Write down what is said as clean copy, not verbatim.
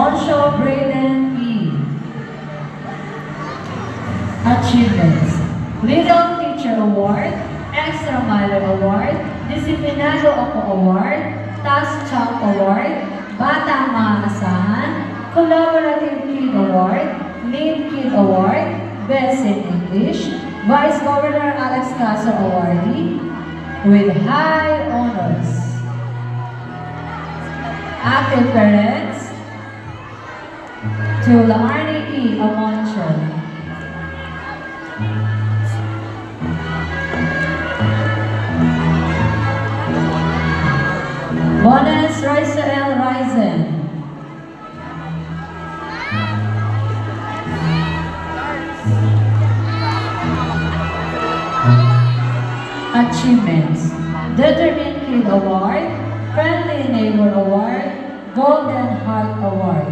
Moncho Braden E. Achievements: Little Teacher Award, Extra Mile Award, Disiplinado Ako Award, Task Chop Award, Batang Maasahan, Collaborative Kid Award, Lead Kid Award, Best in English, Vice Governor Alex Caso Awardee, with high honors. Active parents, to Laarni E. Amoncho. Bonus Rizael Risen. Achievements: Determined Kid Award, Friendly Neighbor Award, Golden Heart Award.